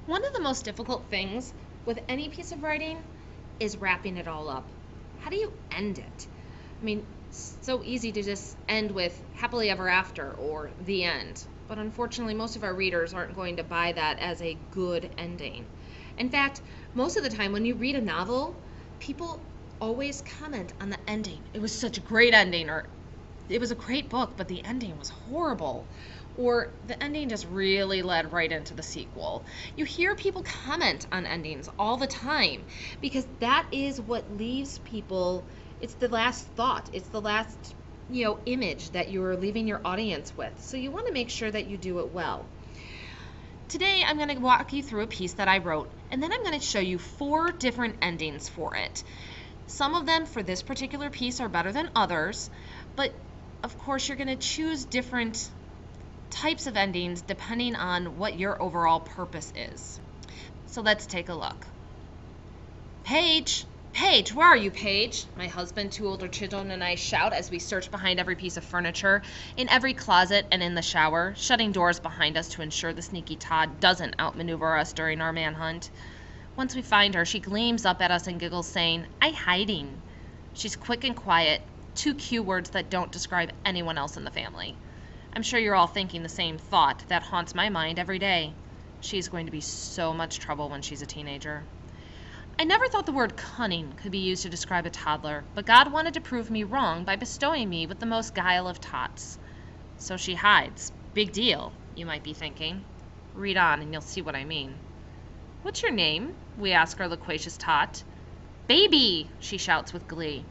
One of the most difficult things with any piece of writing is wrapping it all up. How do you end it? I mean, it's so easy to just end with happily ever after or the end. But unfortunately, most of our readers aren't going to buy that as a good ending. In fact, most of the time when you read a novel, people always comment on the ending. It was such a great ending, or it was a great book, but the ending was horrible. Or the ending just really led right into the sequel. You hear people comment on endings all the time because that is what leaves people. It's the last thought. It's the last, image that you're leaving your audience with. So you want to make sure that you do it well. Today, I'm going to walk you through a piece that I wrote, and then I'm going to show you 4 different endings for it. Some of them for this particular piece are better than others, but of course, you're going to choose different types of endings depending on what your overall purpose is. So let's take a look. Paige! Paige, where are you, Paige? My husband, 2 older children, and I shout as we search behind every piece of furniture, in every closet, and in the shower, shutting doors behind us to ensure the sneaky Todd doesn't outmaneuver us during our manhunt. Once we find her, she gleams up at us and giggles, saying, "I hiding." She's quick and quiet, 2 cue words that don't describe anyone else in the family. I'm sure you're all thinking the same thought that haunts my mind every day. She's going to be so much trouble when she's a teenager. I never thought the word cunning could be used to describe a toddler, but God wanted to prove me wrong by bestowing me with the most guile of tots. So she hides. Big deal, you might be thinking. Read on and you'll see what I mean. "What's your name?" we ask our loquacious tot. "Baby!" she shouts with glee.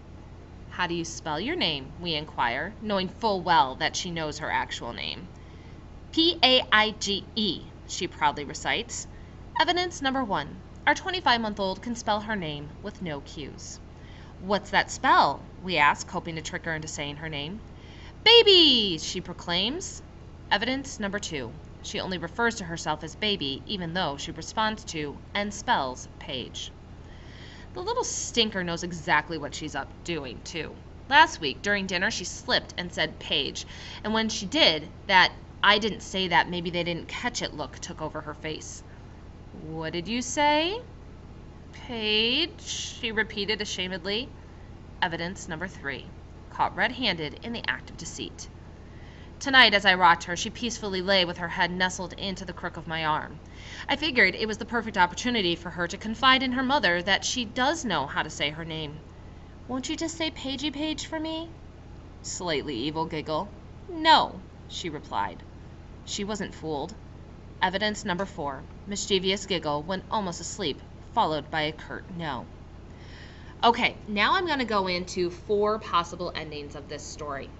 "How do you spell your name?" we inquire, knowing full well that she knows her actual name. "Paige," she proudly recites. Evidence number 1. Our 25-month-old can spell her name with no cues. "What's that spell?" we ask, hoping to trick her into saying her name. "Baby!" she proclaims. Evidence number 2. She only refers to herself as Baby, even though she responds to and spells Paige. The little stinker knows exactly what she's up doing, too. Last week, during dinner, she slipped and said Paige, and when she did, that "I didn't say that, maybe they didn't catch it" look took over her face. "What did you say?" "Paige," she repeated ashamedly. Evidence number 3. Caught red-handed in the act of deceit. Tonight, as I rocked her, she peacefully lay with her head nestled into the crook of my arm. I figured it was the perfect opportunity for her to confide in her mother that she does know how to say her name. "Won't you just say Pagey Paige for me?" Slightly evil giggle. "No," she replied. She wasn't fooled. Evidence number 4. Mischievous giggle when almost asleep, followed by a curt no. Okay, now I'm going to go into 4 possible endings of this story.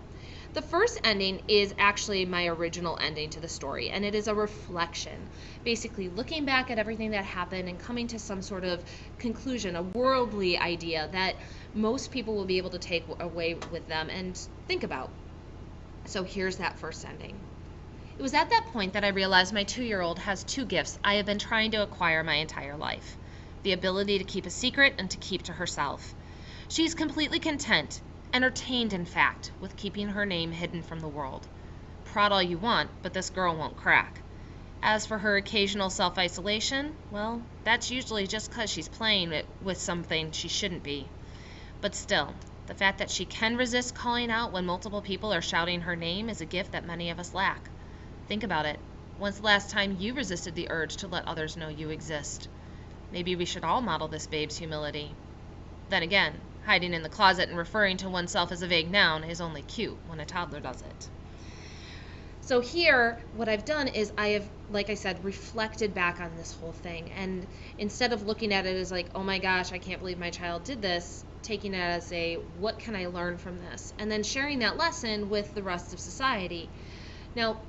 The first ending is actually my original ending to the story, and it is a reflection, basically looking back at everything that happened and coming to some sort of conclusion, a worldly idea that most people will be able to take away with them and think about. So here's that first ending. It was at that point that I realized my 2-year-old has 2 gifts I have been trying to acquire my entire life: the ability to keep a secret and to keep to herself. She is completely content, entertained in fact, with keeping her name hidden from the world. Prod all you want, but this girl won't crack. As for her occasional self-isolation, well, that's usually just 'cause she's playing it with something she shouldn't be. But still, the fact that she can resist calling out when multiple people are shouting her name is a gift that many of us lack. Think about it. When's the last time you resisted the urge to let others know you exist? Maybe we should all model this babe's humility. Then again, hiding in the closet and referring to oneself as a vague noun is only cute when a toddler does it. So here, what I've done is I have, like I said, reflected back on this whole thing. And instead of looking at it as like, oh my gosh, I can't believe my child did this, taking it as a, what can I learn from this? And then sharing that lesson with the rest of society. Now,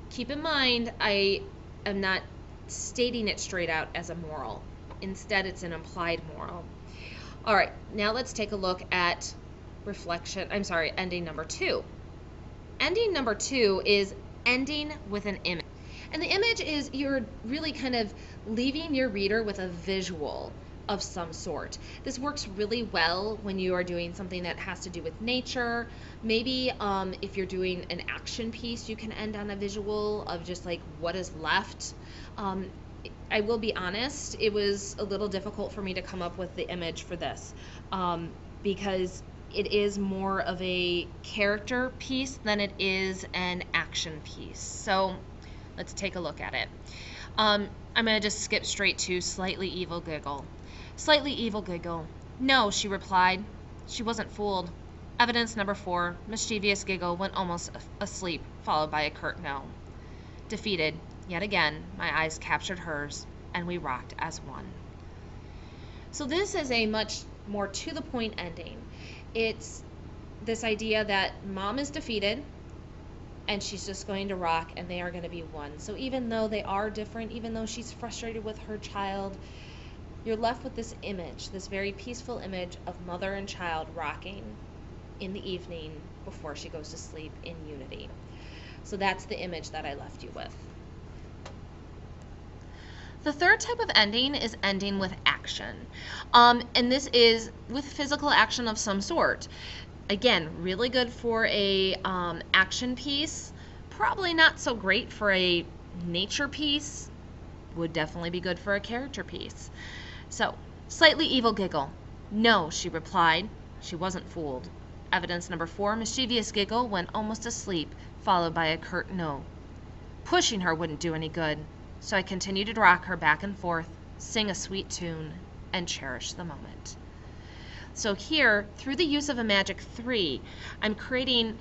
keep in mind, I am not stating it straight out as a moral. Instead, it's an implied moral. All right, now let's take a look at ending number 2. Ending number 2 is ending with an image. And the image is you're really kind of leaving your reader with a visual, of some sort. This works really well when you are doing something that has to do with nature. Maybe if you're doing an action piece, you can end on a visual of just like what is left. Um, I will be honest, it was a little difficult for me to come up with the image for this because it is more of a character piece than it is an action piece. So let's take a look at it. I'm going to just skip straight to Slightly Evil Giggle. Slightly Evil Giggle. No, she replied. She wasn't fooled. Evidence number 4. Mischievous Giggle went almost asleep, followed by a curt no. Defeated, yet again, my eyes captured hers, and we rocked as one. So this is a much more to-the-point ending. It's this idea that mom is defeated, and she's just going to rock, and they are going to be one. So even though they are different, even though she's frustrated with her child, you're left with this image, this very peaceful image of mother and child rocking in the evening before she goes to sleep in unity. So that's the image that I left you with. The third type of ending is ending with action. And this is with physical action of some sort. Again, really good for a action piece. Probably not so great for a nature piece. Would definitely be good for a character piece. So, Slightly Evil Giggle. No, she replied. She wasn't fooled. Evidence number 4. Mischievous Giggle went almost asleep, followed by a curt no. Pushing her wouldn't do any good, so I continued to rock her back and forth, sing a sweet tune, and cherish the moment. So here, through the use of a magic 3, I'm creating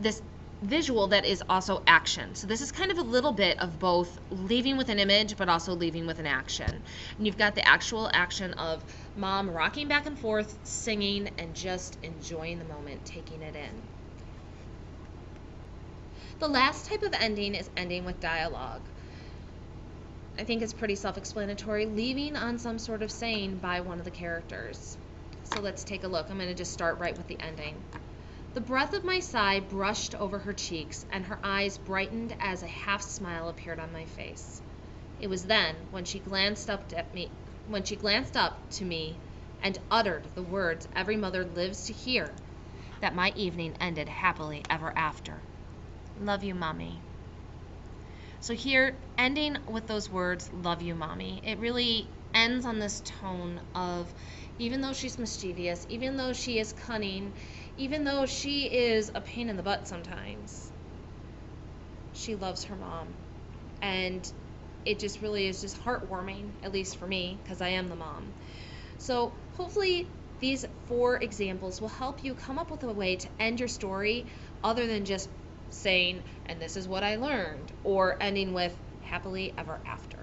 this visual that is also action. So this is kind of a little bit of both leaving with an image but also leaving with an action. And you've got the actual action of mom rocking back and forth, singing, and just enjoying the moment, taking it in. The last type of ending is ending with dialogue. I think it's pretty self-explanatory, leaving on some sort of saying by one of the characters. So let's take a look. I'm going to just start right with the ending. The breath of my sigh brushed over her cheeks, and her eyes brightened as a half smile appeared on my face. It was then when she glanced up to me and uttered the words every mother lives to hear, that my evening ended happily ever after. Love you, Mommy. So here, ending with those words, love you, Mommy, it really ends on this tone of, even though she's mischievous, even though she is cunning, even though she is a pain in the butt sometimes, she loves her mom. And it just really is just heartwarming, at least for me, because I am the mom. So hopefully these 4 examples will help you come up with a way to end your story other than just saying, and this is what I learned, or ending with happily ever after.